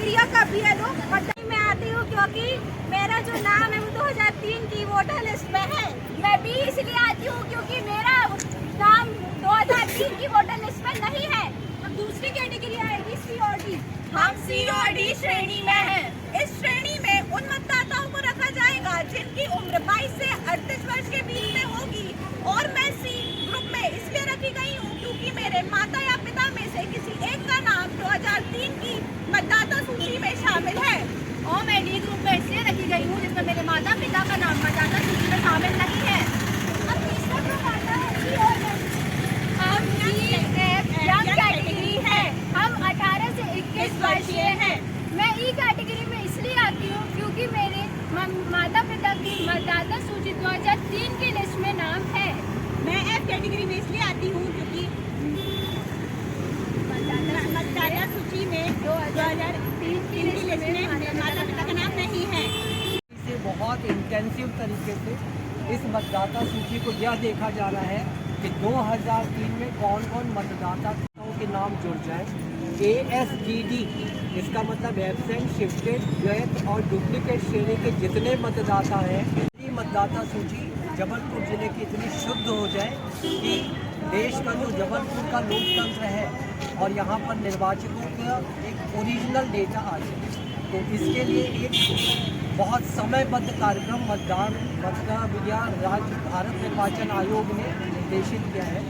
प्रक्रिया का BLO मैं आती हूँ क्योंकि मेरा जो नाम है वो 2003 की वोटर लिस्ट में है। मैं भी इसलिए आती हूँ क्योंकि मेरा नाम 2003 की वोटर लिस्ट में नहीं है। तो दूसरी कैटेगरी आएगी C और D। हम C और D श्रेणी में हैं। इस श्रेणी में उन मतदाताओं को रखा जाएगा जिनकी उम्र 22 से 38 वर्ष के बीच में होगी। और मैं C ग्रुप में इसलिए रखी गई हूँ क्योंकि मेरे माता या पिता में से किसी एक का नाम 2003 की मतदाता सूची में शामिल है। और मैं D ग्रुप में इसलिए रखी गई हूँ जिसमें मेरे माता पिता का नाम मतदाता सूची में शामिल नहीं है। अब तीसरा ग्रुप आता है C और F। हम यंग कैटेगरी है। हम 18 से 21 वर्षीय हैं। मैं E कैटेगरी में इसलिए आती हूँ क्योंकि मेरे माता पिता की मतदाता सूची 2003 की लिस्ट में नाम है। मैं F कैटेगरी में इसलिए आती हूँ क्योंकि मतदाता सूची में 2003 की लिस्ट में माता पिता का नाम नहीं है। इसे बहुत इंटेंसिव तरीके से इस मतदाता सूची को यह देखा जा रहा है कि 2003 में कौन कौन मतदाताओं के नाम जुड़ जाए। ASDD इसका मतलब एब्सेंट, शिफ्टेड, द्वैत और डुप्लीकेट श्रेणी के जितने मतदाता हैं, ये मतदाता सूची जबलपुर जिले की इतनी शुद्ध हो जाए कि देश का जो जबलपुर का लोकतंत्र है और यहाँ पर निर्वाचकों का एक ओरिजिनल डेटा आ जाए। तो इसके लिए एक बहुत समयबद्ध कार्यक्रम राज्य भारत निर्वाचन आयोग ने निर्देशित किया है।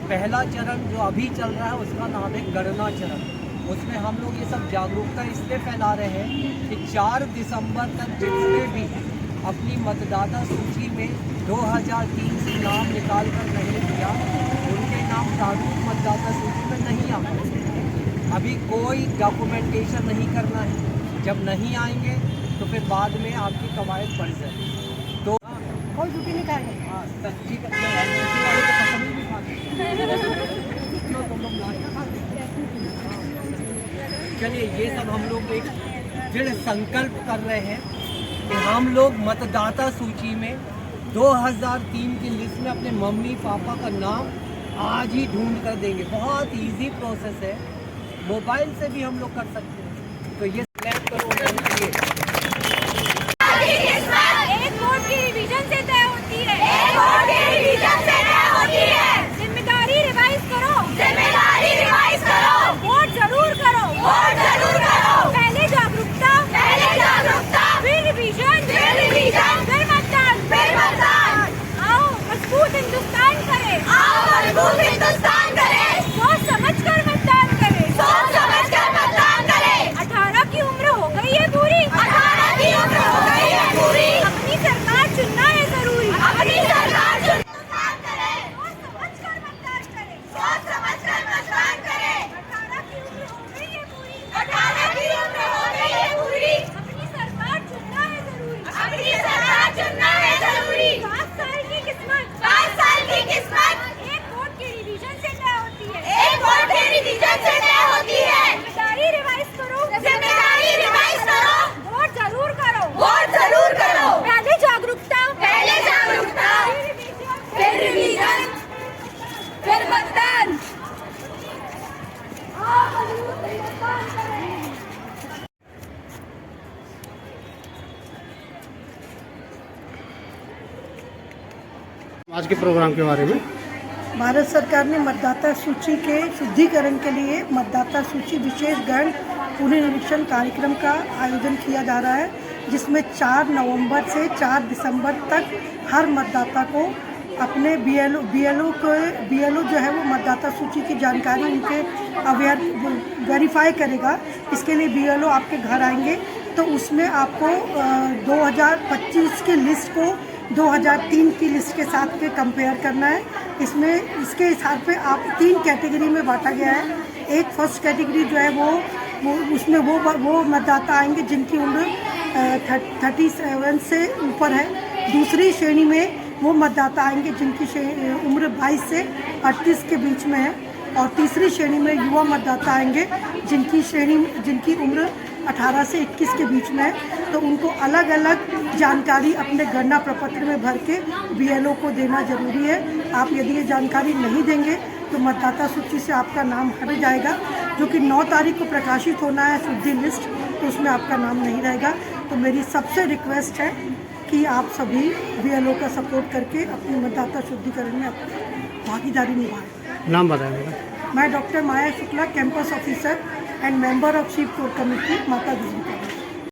पहला चरण जो अभी चल रहा है उसका नाम है गणना चरण। उसमें हम लोग ये सब जागरूकता इसलिए फैला रहे हैं कि 4 दिसंबर तक जितने भी अपनी मतदाता सूची में 2003 से नाम निकाल कर नहीं दिया, उनके नाम प्रारूप मतदाता सूची में नहीं आ पाए। अभी कोई डॉक्यूमेंटेशन नहीं करना है। जब नहीं आएंगे तो फिर बाद में आपकी कवायद बढ़ जाएगी। तो कोई ड्यूटी नहीं खाएंगे। हाँ, सच्ची चलिए, ये सब हम लोग एक दृढ़ संकल्प कर रहे हैं कि हम लोग मतदाता सूची में 2003 की लिस्ट में अपने मम्मी पापा का नाम आज ही ढूंढ कर देंगे। बहुत इजी प्रोसेस है, मोबाइल से भी हम लोग कर सकते हैं। तो ये सिलेक्ट करो। एक वोट की रिवीजन से तय होती है। एक वोट की रिवीजन से तय होती है। जिम्मेदारी रिवाइज करो। जिम्मेदारी रिवाइज करो। वोट जरूर करो। वोट जरूर करो। पहले जागरूकता। पहले जागरूकता। फिर रिवीजन। फिर रिवीजन। फिर मतदान। फिर मतदान। आओ मजबूत हिंदुस्तान करें। आओ मजबूत हिंदुस्तान करें। सोच समझ कर मतदान करें। सोच समझ कर मतदान करें। 18 की उम्र हो गई है पूरी। 18 की उम्र हो गई है पूरी। अपनी सरकार चुनना है जरूरी। अपनी सरकार चुनना करें। सोच समझ कर मतदान करें। सोच समझ कर मतदान करें। 18 की उम्र हो गई है पूरी। 18 की उम्र हो गई है पूरी। अपनी सरकार चुनना है जरूरी। अपनी सरकार चुनना है जरूरी। 5 साल की किस्मत। 5 साल की किस्मत। एक वोट की रिवीजन से तय होती है। एक वोट की रिवीजन से तय होती है। जिम्मेदारी रिवाइज करो। जिम्मेदारी रिवाइज करो। वोट जरूर करो। वोट जरूर करो। पहले जागरूकता। पहले जागरूकता। फिर रिवीजन। फिर मतदान। आज के प्रोग्राम के बारे में भारत सरकार ने मतदाता सूची के शुद्धिकरण के लिए मतदाता सूची विशेष गण पुनरीक्षण कार्यक्रम का आयोजन किया जा रहा है, जिसमें 4 नवंबर से 4 दिसंबर तक हर मतदाता को अपने BLO जो है वो मतदाता सूची की जानकारी उनके अवेयर वेरीफाई करेगा। इसके लिए BLO आपके घर आएंगे, तो उसमें आपको 2025 की लिस्ट को 2003 की लिस्ट के साथ के कंपेयर करना है। इसमें इसके हिसाब पे आप 3 कैटेगरी में बांटा गया है। एक फर्स्ट कैटेगरी जो है वो उसमें वो मतदाता आएंगे जिनकी उम्र 37 से ऊपर है। दूसरी श्रेणी में वो मतदाता आएंगे जिनकी उम्र 22 से 38 के बीच में है। और तीसरी श्रेणी में युवा मतदाता आएंगे जिनकी उम्र 18 से 21 के बीच में है। तो उनको अलग अलग जानकारी अपने गणना प्रपत्र में भर के BLO को देना जरूरी है। आप यदि ये जानकारी नहीं देंगे तो मतदाता सूची से आपका नाम हट जाएगा, जो कि 9 तारीख को प्रकाशित होना है शुद्धि लिस्ट, तो उसमें आपका नाम नहीं रहेगा। तो मेरी सबसे रिक्वेस्ट है कि आप सभी BLO का सपोर्ट करके अपनी मतदाता शुद्धिकरण में अपनी भागीदारी निभाएं। नाम बताएंगे। मैं doctor Maya Shukla, campus officer and member of chief core committee, माता गुजरी।